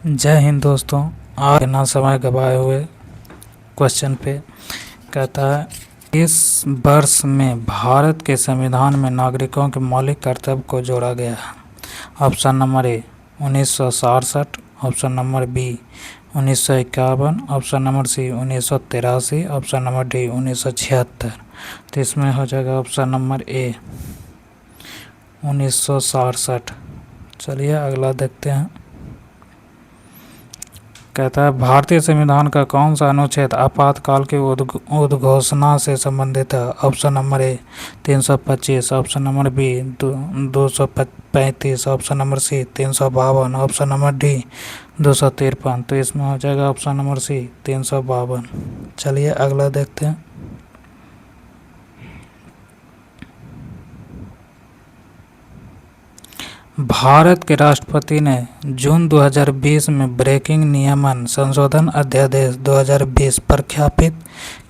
जय हिंद दोस्तों। आज ना समय गवाए हुए क्वेश्चन पे कहता है, इस वर्ष में भारत के संविधान में नागरिकों के मौलिक कर्तव्य को जोड़ा गया है। Option number A 1967, option number B 1951, option number C 1983, option number D 1976। तो इसमें हो जाएगा ऑप्शन नंबर ए 1967। चलिए अगला देखते हैं। कहता है, भारतीय संविधान का कौन सा अनुच्छेद आपातकाल की उद्घोषणा से संबंधित है। Option number A 325, option number B 235, option number C 352, option number D 253। तो इसमें हो जाएगा ऑप्शन नंबर सी 352। चलिए अगला देखते हैं। भारत के राष्ट्रपति ने जून 2020 में ब्रेकिंग नियमन संशोधन अध्यादेश 2020 प्रख्यापित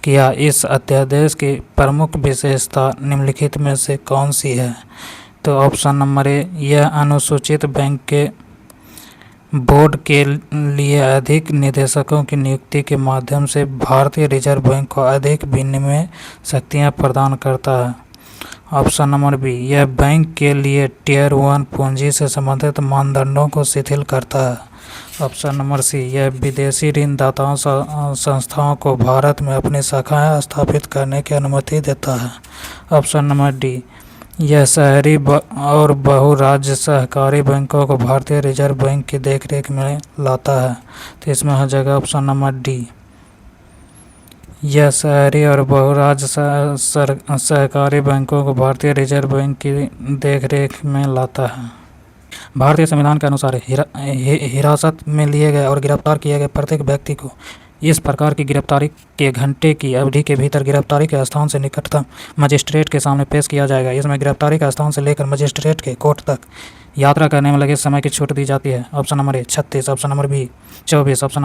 किया। इस अध्यादेश की प्रमुख विशेषता निम्नलिखित में से कौन सी है। तो ऑप्शन नंबर ए, यह अनुसूचित बैंक के बोर्ड के लिए अधिक निदेशकों की नियुक्ति के माध्यम से भारतीय रिजर्व बैंक को अधिक विनिमय शक्तियां प्रदान करता है। ऑप्शन नंबर बी, यह बैंक के लिए टियर 1 पूंजी से संबंधित मानदंडों को शिथिल करता है। ऑप्शन नंबर सी, यह विदेशी ऋणदाताओं संस्थाओं को भारत में अपनी शाखाएं स्थापित करने की अनुमति देता है। ऑप्शन नंबर डी, यह शहरी और बहुराज्य सहकारी बैंकों को भारतीय रिजर्व बैंक की देखरेख में लाता है। तो इसमें हो जाएगा ऑप्शन नंबर डी, यह शहरी और बहुराज्य सहकारी बैंकों को भारतीय रिजर्व बैंक की देखरेख में लाता है। भारतीय संविधान के अनुसार हिरासत में लिए गए और गिरफ्तार किए गए प्रत्येक व्यक्ति को इस प्रकार की गिरफ्तारी के घंटे की अवधि के भीतर गिरफ्तारी के स्थान से निकटतम मजिस्ट्रेट के सामने पेश किया जाएगा। इसमें गिरफ्तारी का स्थान से लेकर मजिस्ट्रेट के कोर्ट तक यात्रा करने में लगे समय की छूट दी जाती है। Option number A 36, option number B 24, option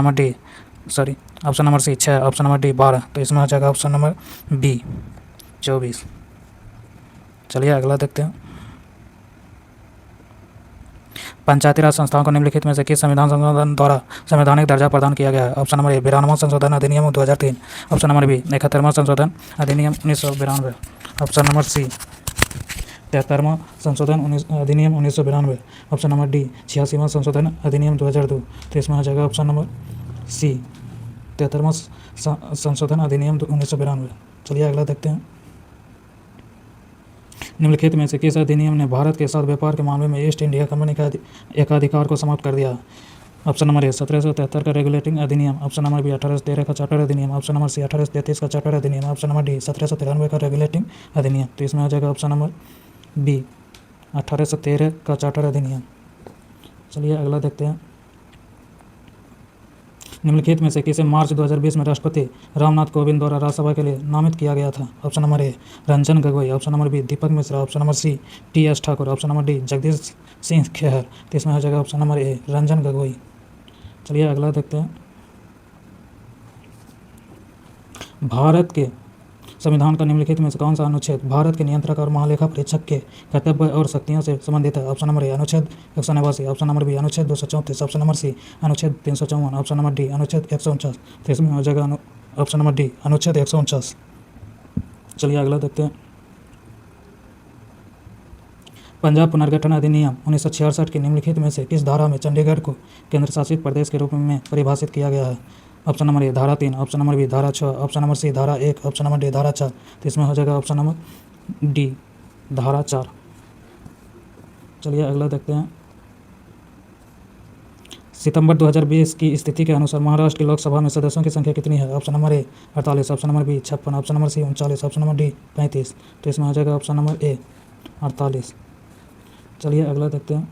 number C 6, option number D 12। तो इसमें हो जाएगा ऑप्शन नंबर बी 24। चलिए अगला देखते हैं। पंचायती राज संस्थाओं को निम्नलिखित में से किस संविधान संशोधन द्वारा संवैधानिक दर्जा प्रदान किया गया है। ऑप्शन नंबर ए 92वां संशोधन अधिनियम 2003, ऑप्शन नंबर बी 71वां संशोधन अधिनियम 1992, ऑप्शन नंबर सी 73वां संशोधन अधिनियम 1992, ऑप्शन नंबर डी 86वां संशोधन अधिनियम 2002। तो इसमें हो जाएगा ऑप्शन नंबर सी 73वां संशोधन अधिनियम 1992। चलिए अगला देखते हैं। निम्नलिखित में से किस अधिनियम ने भारत के साथ व्यापार के मामले में ईस्ट इंडिया कंपनी का एकाधिकार को समाप्त कर दिया। ऑप्शन नंबर ए 1773 का रेगुलेटिंग अधिनियम, ऑप्शन नंबर बी 1813 का चार्टर अधिनियम, ऑप्शन नंबर सी 1833 का चार्टर अधिनियम, ऑप्शन नंबर डी 1793 का रेगुलेटिंग अधिनियम। तो इसमें हो जाएगा ऑप्शन नंबर बी 1813 का चार्टर अधिनियम। चलिए अगला देखते हैं। निम्नलिखित में से किसे मार्च 2020 में राष्ट्रपति रामनाथ कोविंद द्वारा राज्यसभा के लिए नामित किया गया था। Option number A Ranjan Gogoi, option number B Deepak Mishra, option number C T S. Thakur, option number D Jagdish Singh Khehar. तो इसमें हो जाएगा option number A Ranjan Gogoi. चलिए अगला देखते हैं। भारत के संविधान का निम्नलिखित में से कौन सा अनुच्छेद भारत के नियंत्रक और महालेखा परीक्षक के कर्तव्य और शक्तियों से संबंधित है। ऑप्शन नंबर ए अनुच्छेद 189, ऑप्शन नंबर बी अनुच्छेद 234, ऑप्शन नंबर सी अनुच्छेद 354, ऑप्शन नंबर डी अनुच्छेद 149। तो इसमें हो जाएगा ऑप्शन नंबर डी अनुच्छेद 149। चलिए अगला देखते हैं। पंजाब पुनर्गठन अधिनियम 1966 की निम्नलिखित में से किस धारा में चंडीगढ़ को केंद्र शासित प्रदेश के रूप में परिभाषित किया गया है। ऑप्शन नंबर ए धारा 3, ऑप्शन नंबर बी धारा 6, ऑप्शन नंबर सी धारा 1, ऑप्शन नंबर डी धारा 4। तो इसमें हो जाएगा ऑप्शन नंबर डी धारा 4। चलिए अगला देखते हैं। सितंबर 2020 की स्थिति के अनुसार महाराष्ट्र की लोकसभा में सदस्यों की संख्या कितनी है। Option number A 48, option number B 56, option number C 39, option number D 35। तो इसमें हो जाएगा ऑप्शन नंबर ए 48। चलिए अगला देखते हैं।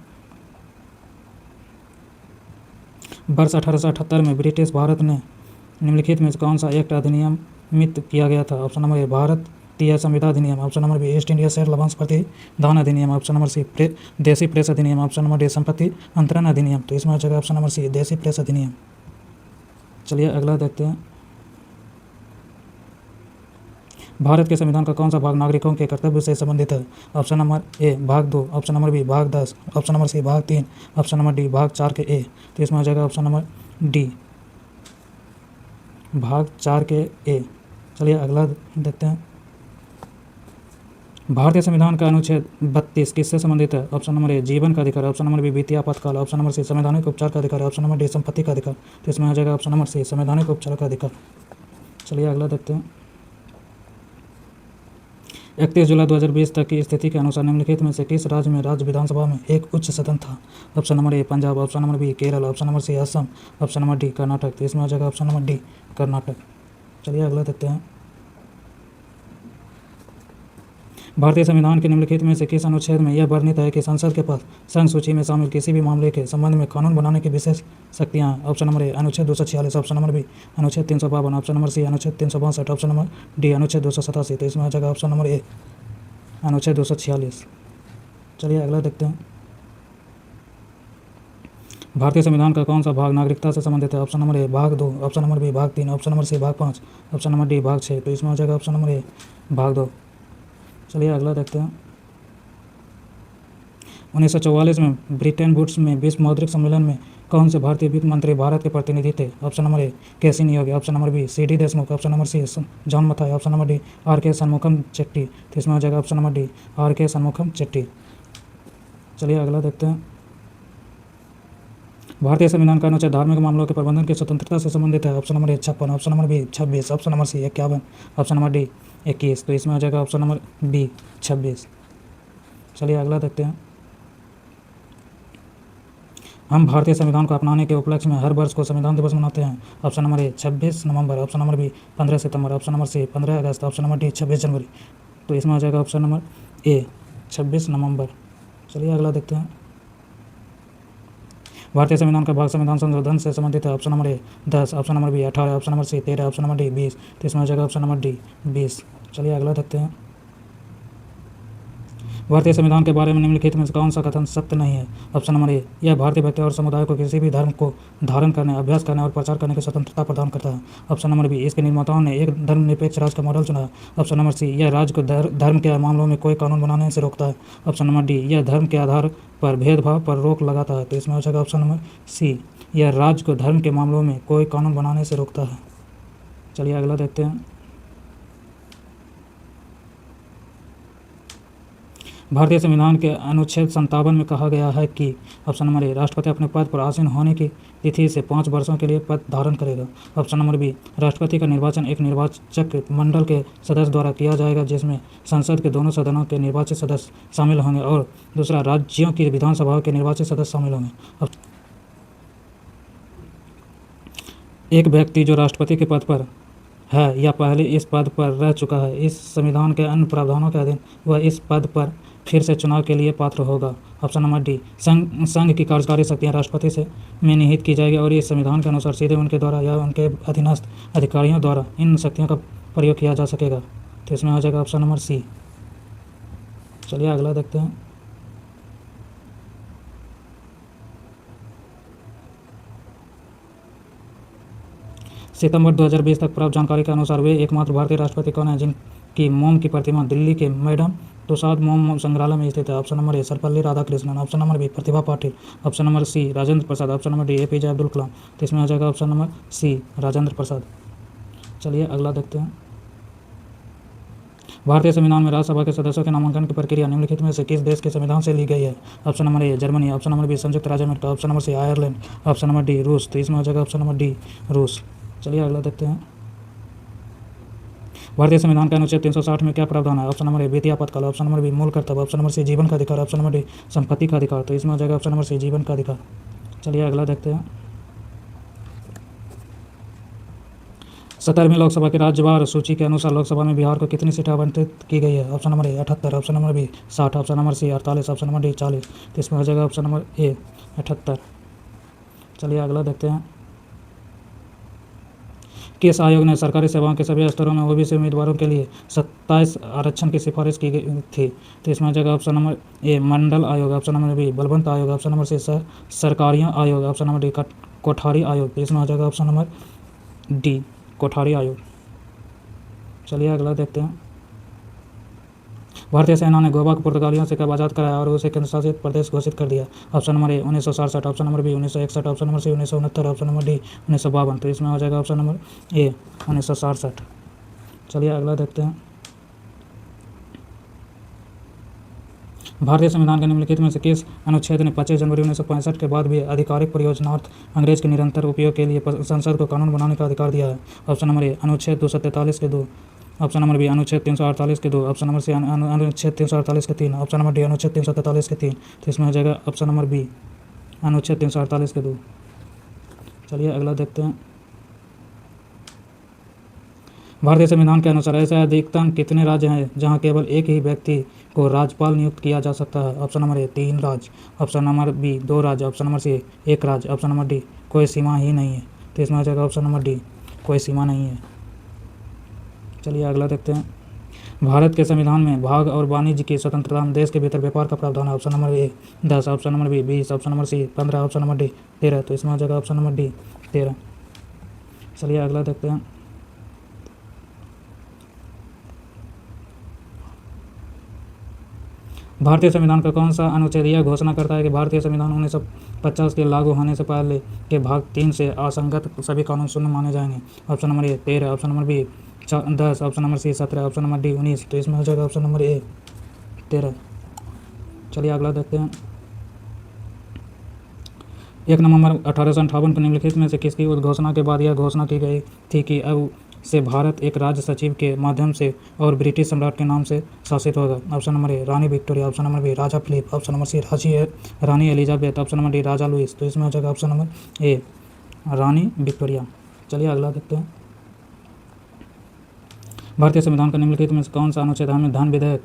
वर्ष 1878 में ब्रिटिश भारत ने निम्नलिखित में कौन सा एक्ट अधिनियमित किया गया था। ऑप्शन नंबर ए भारतीय संविदा अधिनियम, option number B East India share लभांश प्रतिदान अधिनियम, ऑप्शन नंबर सी देसी प्रेस अधिनियम, ऑप्शन नंबर डी संपत्ति अंतरण अधिनियम। तो इसमें हो जाएगा ऑप्शन नंबर सी देसी प्रेस अधिनियम। चलिए अगला देखते हैं। भारत के संविधान का कौन सा भाग नागरिकों के कर्तव्य से संबंधित है? ऑप्शन नंबर ए भाग 2, ऑप्शन नंबर बी भाग 10, ऑप्शन नंबर सी भाग 3, ऑप्शन नंबर डी भाग 4 के ए। तो इसमें आ जाएगा ऑप्शन नंबर डी भाग 4 के ए। चलिए अगला देखते हैं। भारतीय संविधान का अनुच्छेद 32 किससे संबंधित है? ऑप्शन नंबर ए जीवन का अधिकार, ऑप्शन नंबर बी वित्तीय आपातकाल, ऑप्शन नंबर सी संवैधानिक उपचार का अधिकार, ऑप्शन नंबर डी संपत्ति का अधिकार। तो इसमें आ जाएगा ऑप्शन नंबर सी संवैधानिक उपचार का अधिकार। चलिए अगला देखते हैं। 31 जुलाई 2020 तक की स्थिति के अनुसार निम्नलिखित में से किस राज्य में राज्य विधानसभा में एक उच्च सदन था? Option number A Punjab, option number B Kerala, option number C Assam, option number D Karnataka. तो इसमें आ जाएगा ऑप्शन नंबर डी कर्नाटक। चलिए अगला देखते हैं। भारतीय संविधान के निम्नलिखित में से किस अनुच्छेद में यह वर्णित है कि संसद के पास संघ सूची में शामिल किसी भी मामले के संबंध में कानून बनाने की विशेष शक्तियाँ हैं? ऑप्शन नंबर ए अनुच्छेद 246, ऑप्शन नंबर बी अनुच्छेद 352, ऑप्शन नंबर सी अनुच्छेद 362, ऑप्शन नंबर डी अनुच्छेद 287। तो इसमें आ जाएगा ऑप्शन नंबर ए अनुच्छेद 246। चलिए अगला देखते हैं। भारतीय संविधान का कौन सा भाग नागरिकता से संबंधित है? ऑप्शन नंबर ए भाग 2, ऑप्शन नंबर बी भाग 3, ऑप्शन नंबर सी भाग 5, ऑप्शन नंबर डी भाग 6। तो इसमें आ जाएगा ऑप्शन नंबर ए भाग 2। चलिए अगला देखते हैं। 1944 में ब्रिटेन वुड्स में विश्व मौद्रिक सम्मेलन में कौन से भारतीय वित्त मंत्री भारत के प्रतिनिधि थे? Option number A K C. Neogy, option number B C D. Deshmukh, option number C John Mathai, option number D R K. Shanmukham Chetty. तो इसमें आ जाएगा option number D R K. Shanmukham Chetty. चलिए अगला देखते हैं। भारतीय संविधान का अनुच्छेद धार्मिक मामलों के प्रबंधन की स्वतंत्रता से संबंधित है? Option number A 56, option number B 26, option number C 51, option number D 21। तो इसमें आ जाएगा ऑप्शन नंबर बी 26। चलिए अगला देखते हैं। हम भारतीय संविधान को अपनाने के उपलक्ष्य में हर वर्ष को संविधान दिवस मनाते हैं। ऑप्शन नंबर ए 26 नवंबर, ऑप्शन नंबर बी 15 सितंबर, ऑप्शन नंबर सी 15 अगस्त, ऑप्शन नंबर डी 26 जनवरी। तो इसमें आ जाएगा ऑप्शन नंबर ए 26 नवंबर। चलिए अगला देखते हैं। भारतीय संविधान का भाग संविधान संशोधन से संबंधित है? Option number A 10, option number B 18, option number C 13, option number D 20। तो इसमें आ जाएगा ऑप्शन नंबर डी 20। चलिए अगला देखते हैं। भारतीय संविधान के बारे में निम्नलिखित में कौन सा कथन सत्य नहीं है? ऑप्शन नंबर ए यह भारतीय व्यक्ति और समुदाय को किसी भी धर्म को धारण करने, अभ्यास करने और प्रचार करने की स्वतंत्रता प्रदान करता है। ऑप्शन नंबर बी इसके निर्माताओं ने एक धर्मनिरपेक्ष राज्य का मॉडल चुना है। ऑप्शन नंबर सी यह राज्य को धर्म के मामलों में कोई कानून बनाने से रोकता है। ऑप्शन नंबर डी यह धर्म के आधार पर भेदभाव पर रोक लगाता है। तो इसमें हो जाएगा ऑप्शन नंबर सी यह राज्य को धर्म के मामलों में कोई कानून बनाने से रोकता है। चलिए अगला देखते हैं। भारतीय संविधान के अनुच्छेद 57 में कहा गया है कि ऑप्शन नंबर ए राष्ट्रपति अपने पद पर आसीन होने की तिथि से 5 वर्षों के लिए पद धारण करेगा। ऑप्शन नंबर बी राष्ट्रपति का निर्वाचन एक निर्वाचक मंडल के सदस्य द्वारा किया जाएगा जिसमें संसद के दोनों सदनों के निर्वाचित सदस्य शामिल होंगे और दूसरा राज्यों की विधानसभाओं के निर्वाचित सदस्य शामिल होंगे। एक व्यक्ति जो राष्ट्रपति के पद पर है या पहले इस पद पर रह चुका है, इस संविधान के अन्य प्रावधानों के अधीन वह इस पद पर फिर से चुनाव के लिए पात्र होगा। ऑप्शन नंबर डी संघ की कार्यकारी शक्तियां राष्ट्रपति से में निहित की जाएगी और इस संविधान के अनुसार सीधे उनके द्वारा या उनके अधीनस्थ अधिकारियों द्वारा इन शक्तियों का प्रयोग किया जा सकेगा। तो इसमें आ जाएगा ऑप्शन नंबर सी। चलिए अगला देखते हैं। सितंबर 2020 तक प्राप्त जानकारी के अनुसार वे एकमात्र भारतीय राष्ट्रपति कौन है जिनकी मोम की प्रतिमा दिल्ली के मैडम तुसाद मोम संग्रहालय में स्थित है? Option number A Sarvepalli Radhakrishnan, option number B Pratibha Patil, option number C Rajendra Prasad, option number D APJ Abdul Kalam. तो इसमें आ जाएगा option number C Rajendra Prasad. चलिए अगला देखते हैं। भारतीय संविधान में राज्यसभा के सदस्यों के नामांकन की प्रक्रिया निम्नलिखित में से किस देश के संविधान से ली गई है? Option number A Germany, option number B संयुक्त राज्य America, option number C Ireland, option number D रूस। तो इसमें आ जाएगा ऑप्शन नंबर डी रूस। चलिए अगला देखते हैं। भारतीय संविधान के अनुच्छेद 360 में क्या प्रावधान है? ऑप्शन नंबर ए वित्तीय आपातकाल, ऑप्शन नंबर बी मूल कर्तव्य, ऑप्शन नंबर सी जीवन का अधिकार, ऑप्शन नंबर डी संपत्ति का अधिकार। तो इसमें आ जाएगा ऑप्शन नंबर सी जीवन का अधिकार। चलिए अगला देखते हैं। 17वीं लोकसभा की राज्यवार सूची के अनुसार लोकसभा में बिहार को कितनी सीटें आवंटित की गई है? Option number A 78, option number B 60, option number C 48, option number D 40। तो इसमें हो जाएगा ऑप्शन नंबर ए 78। चलिए अगला देखते हैं। किस आयोग ने सरकारी सेवाओं के सभी स्तरों में ओबीसी उम्मीदवारों के लिए 27 आरक्षण की सिफारिश की गई थी? तो इसमें आ जाएगा ऑप्शन नंबर ए मंडल आयोग, ऑप्शन नंबर बी बलवंत आयोग, ऑप्शन नंबर सी सरकारियाँ आयोग, ऑप्शन नंबर डी कोठारी आयोग। तो इसमें आ जाएगा ऑप्शन नंबर डी कोठारी आयोग। चलिए अगला देखते हैं। भारतीय सेना ने गोवा को पुर्तगालियों से कब आज़ाद कराया और उसे केंद्र शासित प्रदेश घोषित कर दिया? Option number A 1967, option number B 1961, option number C 1969, option number D 1952। तो इसमें हो जाएगा ऑप्शन नंबर ए 1967। चलिए अगला देखते हैं। भारतीय संविधान के निम्नलिखित में से किस अनुच्छेद ने 25 जनवरी 1965 के बाद भी आधिकारिक प्रयोजनार्थ अंग्रेज के निरंतर उपयोग के लिए संसद को कानून बनाने का अधिकार दिया है? ऑप्शन नंबर ए अनुच्छेद 243 के 2, ऑप्शन नंबर बी अनुच्छेद 348 के 2, ऑप्शन नंबर सी अनुच्छेद 348 के 3, ऑप्शन नंबर डी अनुच्छेद 343 के 3। तो इसमें हो जाएगा ऑप्शन नंबर बी अनुच्छेद 348 के 2। चलिए अगला देखते हैं। भारतीय संविधान के अनुसार ऐसे अधिकतम कितने राज्य हैं जहां केवल एक ही व्यक्ति को राज्यपाल नियुक्त किया जा सकता है? ऑप्शन नंबर ए 3 राज्य, ऑप्शन नंबर बी 2 राज्य, ऑप्शन नंबर सी 1 राज्य, ऑप्शन नंबर डी कोई सीमा ही नहीं है। तो इसमें हो जाएगा ऑप्शन नंबर डी कोई सीमा नहीं है। चलिए अगला देखते हैं। भारत के संविधान में भाग और वाणिज्य की स्वतंत्रता में देश के भीतर व्यापार का प्रावधान है? Option number A 10, option number B 20, option number C 15, option number D 13। तो इसमें हो जाएगा ऑप्शन नंबर डी 13। चलिए अगला देखते हैं। भारतीय संविधान का कौन सा अनुच्छेद यह घोषणा करता है कि भारतीय संविधान 1950 के लागू होने से पहले के भाग 3 से असंगत सभी कानून शून्य माने जाएंगे? Option number A 13, option number B 10, option number C 17, option number D 19। तो इसमें हो जाएगा ऑप्शन नंबर ए 13। चलिए अगला देखते हैं। 1 नवंबर 1858 को निम्नलिखित में से किसकी उद्घोषणा के बाद यह घोषणा की गई थी कि अब से भारत एक राज्य सचिव के माध्यम से और ब्रिटिश सम्राट के नाम से शासित होगा? ऑप्शन नंबर ए रानी विक्टोरिया, ऑप्शन नंबर बी राजा फिलिप, ऑप्शन नंबर सी रानी एलिजाबेथ, ऑप्शन नंबर डी राजा लुइस। तो इसमें हो जाएगा ऑप्शन नंबर ए रानी विक्टोरिया। चलिए अगला देखते हैं। भारतीय संविधान का निम्नलिखित में से कौन सा अनुच्छेद हमें धन विधेयक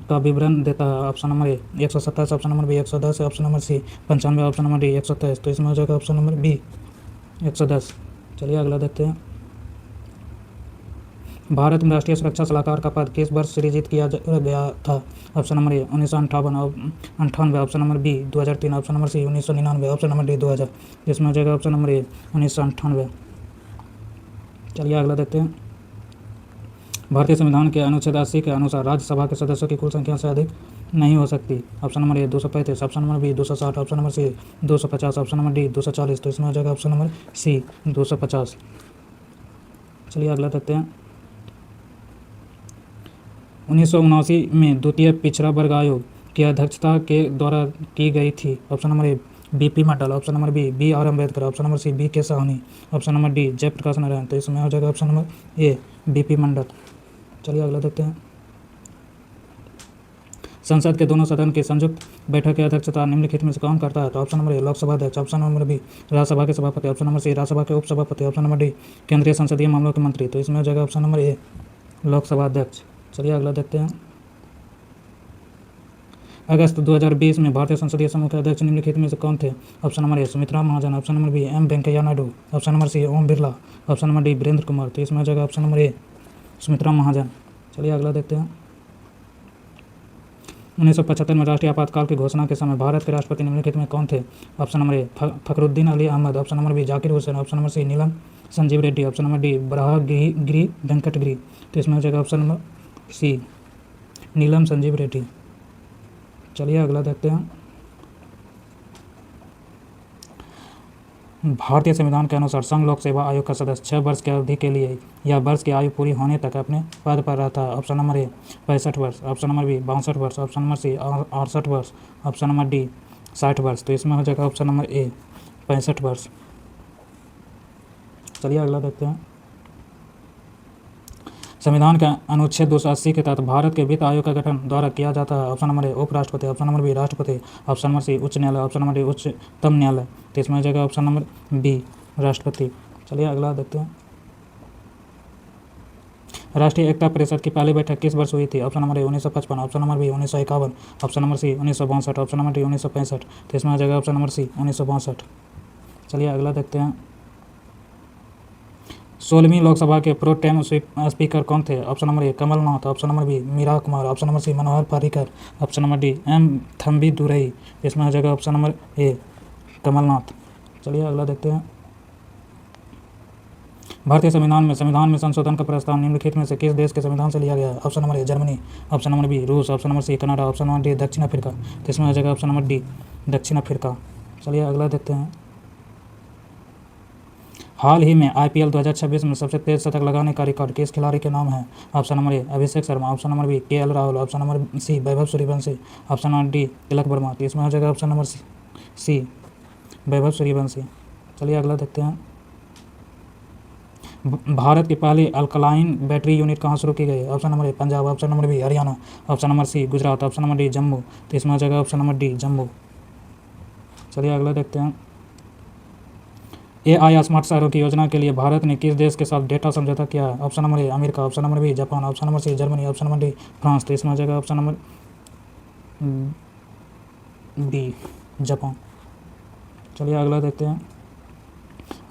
का विवरण देता है? Option number A 127, option number B 110, option number C 95, option number D 123। तो इसमें हो जाएगा ऑप्शन नंबर बी 110। चलिए अगला देखते हैं। भारत में राष्ट्रीय सुरक्षा सलाहकार का पद किस वर्ष सृजित किया गया था? Option number A 1958, option number B 2003, option number C 1999, option number D 2000। इसमें हो जाएगा ऑप्शन नंबर ए 1998। चलिए अगला देखते हैं। भारतीय संविधान के अनुच्छेद 80 के अनुसार राज्यसभा के सदस्यों की कुल संख्या से अधिक नहीं हो सकती? Option number A 235, option number B 260, option number C 250, option number D 240। तो इसमें हो जाएगा ऑप्शन नंबर सी 250। चलिए अगला देखते हैं। 1979 में द्वितीय पिछड़ा वर्ग आयोग की अध्यक्षता के द्वारा की गई थी? Option number A BP Mandal, option number B R Ambedkar, option number C B K Sahni, option number D Jayaprakash Narayan. तो इसमें हो जाएगा option number A BP Mandal. चलिए अगला देखते हैं। संसद के दोनों सदन की संयुक्त बैठक की अध्यक्षता निम्नलिखित में से कौन करता है? तो ऑप्शन नंबर ए लोकसभा अध्यक्ष, ऑप्शन नंबर बी राज्यसभा के सभापति, ऑप्शन नंबर सी राज्यसभा के उपसभापति, ऑप्शन नंबर डी केंद्रीय संसदीय मामलों के मंत्री। तो इसमें हो जाएगा ऑप्शन नंबर ए लोकसभा अध्यक्ष। चलिए अगला देखते हैं। अगस्त 2020 में भारतीय संसदीय समूह के अध्यक्ष निम्नलिखित में से कौन थे? Option number A Sumitra Mahajan, option number B M Venkaiah Naidu, option number C Om Birla, option number D Virendra Kumar. तो इसमें हो जाएगा option number A Sumitra Mahajan. चलिए अगला देखते हैं। 1975 में राष्ट्रीय आपातकाल की घोषणा के समय भारत के राष्ट्रपति निम्नलिखित में कौन थे? Option number A Fakhruddin Ali Ahmed, option number B Zakir Hussain, option number C Neelam Sanjiva Reddy, option number D Varahagiri Venkatagiri. तो इसमें हो जाएगा option number C Neelam Sanjiva Reddy. चलिए अगला देखते हैं। भारतीय संविधान के अनुसार संघ लोक सेवा आयोग का सदस्य 6 वर्ष की अवधि के लिए या वर्ष की आयु पूरी होने तक अपने पद पर रहता है? ऑप्शन नंबर ए 65 वर्ष, ऑप्शन नंबर बी 62 वर्ष, ऑप्शन नंबर सी 68 वर्ष, ऑप्शन नंबर डी 60 वर्ष। तो इसमें हो जाएगा ऑप्शन नंबर ए 65 वर्ष। चलिए अगला देखते हैं। संविधान के अनुच्छेद 280 के तहत भारत के वित्त आयोग का गठन द्वारा किया जाता है? ऑप्शन नंबर ए उपराष्ट्रपति, ऑप्शन नंबर बी राष्ट्रपति, ऑप्शन नंबर सी उच्च न्यायालय, ऑप्शन नंबर डी उच्चतम न्यायालय। तो इसमें हो जाएगा ऑप्शन नंबर बी राष्ट्रपति। चलिए अगला देखते हैं। राष्ट्रीय एकता परिषद की पहली बैठक किस वर्ष हुई थी? Option number A 1955, option number B 1951, option number C 1962, option number D 1965। तो इसमें हो जाएगा ऑप्शन नंबर सी 1962। चलिए अगला देखते हैं। 16वीं लोकसभा के प्रो टेम स्पीकर कौन थे? Option number A Kamalnath, option number B Meera Kumar, option number C Manohar Parrikar, option number D M Thambi Durai. इसमें हो जाएगा ऑप्शन नंबर ए कमलनाथ। चलिए अगला देखते हैं। भारतीय संविधान में संशोधन का प्रस्ताव निम्नलिखित में से किस देश के संविधान से लिया गया है? Option number A Germany, option number B रूस, option number C Canada, option number D दक्षिण अफ्रीका। तो इसमें आ जाएगा ऑप्शन नंबर डी दक्षिण अफ्रीका। चलिए अगला देखते हैं। हाल ही में IPL 2026 में सबसे तेज शतक लगाने का रिकॉर्ड किस खिलाड़ी के नाम है? Option number A Abhishek Sharma, option number B KL Rahul, option number C Vaibhav Suryavanshi, option number D Tilak Varma. तो इसमें आ जाएगा option number C Vaibhav Suryavanshi. चलिए अगला देखते हैं। भारत की पहली अल्कलाइन बैटरी यूनिट कहाँ शुरू की गई? Option number A Punjab, option number B Haryana, option number C Gujarat, option number D Jammu. तो इसमें आ जाएगा ऑप्शन नंबर डी जम्मू। चलिए अगला देखते हैं। AI स्मार्ट शहरों की योजना के लिए भारत ने किस देश के साथ डेटा समझौता किया है? Option number A America, option number B Japan, option number C Germany, option number D France. तो इसमें आ जाएगा ऑप्शन नंबर बी जापान। चलिए अगला देखते हैं।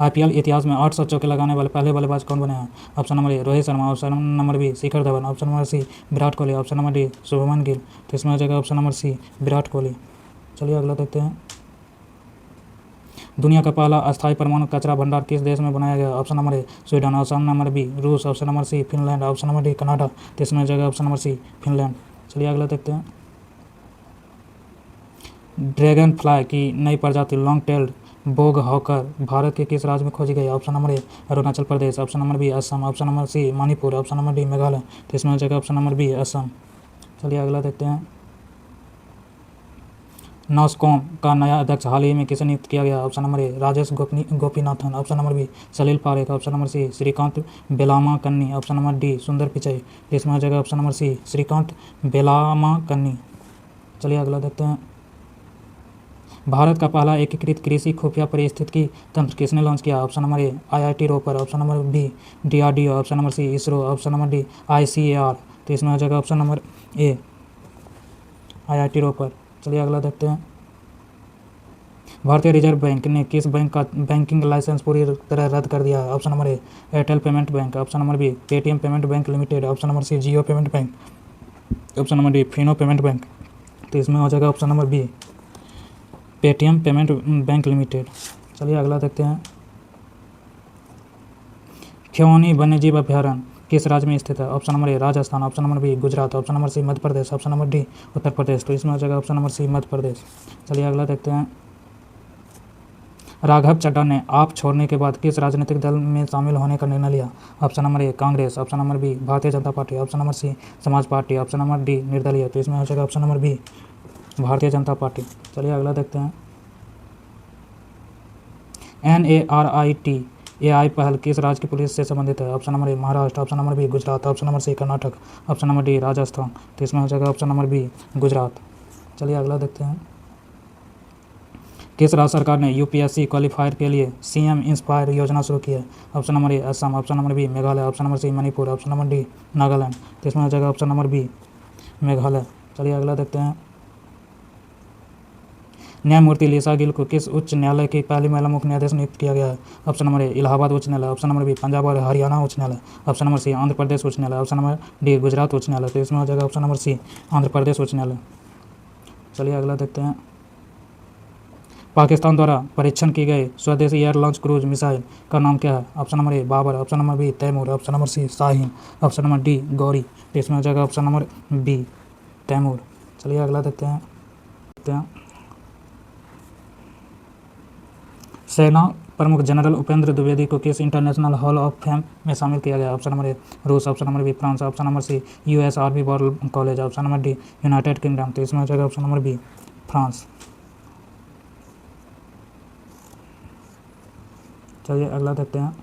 IPL इतिहास में 800 चौके लगाने वाले पहले बल्लेबाज कौन बने हैं? Option number A Rohit Sharma, option number B Shikhar Dhawan, option number C Virat Kohli, option number D Shubman Gill. तो इसमें आ जाएगा option number C Virat Kohli. चलिए अगला देखते हैं। दुनिया का पहला अस्थायी परमाणु कचरा भंडार किस देश में बनाया गया? Option number A Sweden, option number B रूस, option number C Finland, option number D Canada. तो इसमें आ जाएगा ऑप्शन नंबर सी फिनलैंड। चलिए अगला देखते हैं। ड्रैगन फ्लाई की नई प्रजाति long tailed bog hawker Bharat के किस राज्य में खोजी गई? Option number A Arunachal Pradesh, option number B Assam, option number C Manipur, option number D Meghalaya. तो इसमें आ जाएगा ऑप्शन नंबर बी असम। चलिए अगला देखते हैं। नॉस्कॉम का नया अध्यक्ष हाल ही में किसे नियुक्त किया गया? Option number A Rajesh Gopinathan, option number B Salil Parekh, option number C Srikanth Belamakanni, option number D Sundar Pichai. इसमें आ जाएगा option number C Srikanth Belamakanni. चलिए अगला देखते हैं। भारत का पहला एकीकृत कृषि खुफिया पारिस्थितिकी तंत्र किसने लॉन्च किया? Option number A IIT Ropar, option number B DRDO, option number C ISRO, option number D ICAR। तो इसमें आ जाएगा option number A IIT Ropar. चलिए अगला देखते हैं। भारतीय रिजर्व बैंक ने किस बैंक का बैंकिंग लाइसेंस पूरी तरह रद्द कर दिया है? Option number A Airtel payment bank, option number B Paytm payment bank limited, option number C Jio payment bank, option number D Fino payment bank. तो इसमें हो जाएगा option number B Paytm payment bank limited. चलिए अगला देखते हैं। खियौनी वन्यजीव अभ्यारण्य किस राज्य में स्थित है? Option number A Rajasthan, option number B Gujarat, option number C Madhya Pradesh, option number D Uttar Pradesh. तो इसमें आ जाएगा ऑप्शन नंबर सी मध्य प्रदेश। चलिए अगला देखते हैं। राघव चड्ढा ने आप छोड़ने के बाद किस राजनीतिक दल में शामिल होने का निर्णय लिया? Option number A Congress, option number B Bharatiya Janata party, option number सी समाज पार्टी, ऑप्शन नंबर डी निर्दलीय। तो इसमें आ जाएगा option number B Bharatiya Janata party. चलिए अगला देखते हैं। NARITAI पहल किस राज्य की पुलिस से संबंधित है? Option number A Maharashtra, option number B Gujarat, option number C Karnataka, option number D Rajasthan. तो इसमें हो जाएगा ऑप्शन नंबर बी गुजरात। चलिए अगला देखते हैं। किस राज्य सरकार ने UPSC क्वालिफायर के लिए CM इंस्पायर योजना शुरू की है? Option number A Assam, option number B Meghalaya, option number C Manipur, option number D Nagaland. तो इसमें हो जाएगा ऑप्शन नंबर बी मेघालय। चलिए अगला देखते हैं। न्यायमूर्ति लीसा गिल को किस उच्च न्यायालय की पहली महिला मुख्य न्यायाधीश नियुक्त किया गया है? ऑप्शन नंबर ए इलाहाबाद उच्च न्यायालय, ऑप्शन नंबर बी पंजाब और हरियाणा उच्च न्यायालय, ऑप्शन नंबर सी आंध्र प्रदेश उच्च न्यायालय, ऑप्शन नंबर डी गुजरात उच्च न्यायालय। तो इसमें हो जाएगा ऑप्शन नंबर सी आंध्र प्रदेश उच्च न्यायालय। चलिए अगला देखते हैं। पाकिस्तान द्वारा परीक्षण की गई स्वदेशी एयर लॉन्च क्रूज मिसाइल का नाम क्या है? Option number A Babur, option number B Taimur, option number C Shaheen, option number D Ghauri. तो इसमें हो जाएगा ऑप्शन नंबर बी तैमूर। चलिए अगला देखते हैं। सेना प्रमुख जनरल उपेंद्र द्विवेदी को किस इंटरनेशनल हॉल ऑफ फेम में शामिल किया गया? ऑप्शन नंबर ए रूस, option number B France, option number C US Army War College, option number D United Kingdom. तो इसमें हो जाएगा ऑप्शन नंबर बी फ्रांस। चलिए अगला देखते हैं।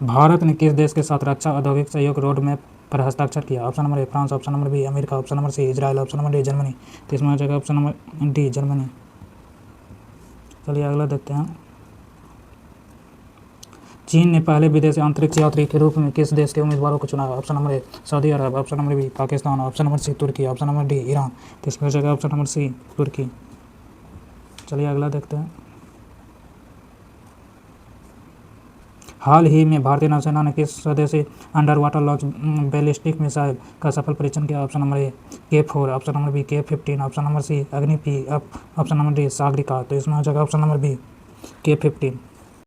भारत ने किस देश के साथ रक्षा औद्योगिक सहयोग रोड मैप पर हस्ताक्षर किया? Option number A France, option number B America, option number C Israel, option number D Germany. तो इसमें हो जाएगा ऑप्शन नंबर डी जर्मनी। चलिए अगला देखते हैं। चीन ने पहले विदेशी अंतरिक्ष यात्री के रूप में किस देश के उम्मीदवारों को चुना? Option number A Saudi Arab, option number B Pakistan, option number C तुर्की, ऑप्शन नंबर डी ईरान। तो इसमें हो जाएगा ऑप्शन नंबर सी तुर्की। चलिए अगला देखते हैं। हाल ही में भारतीय नौसेना ने किस स्वदेशी underwater launch ballistic missile का सफल परीक्षण किया? Option number A K4, option number B K15, option number C Agni P, option number D Sagarika. तो इसमें हो जाएगा ऑप्शन नंबर बी K15।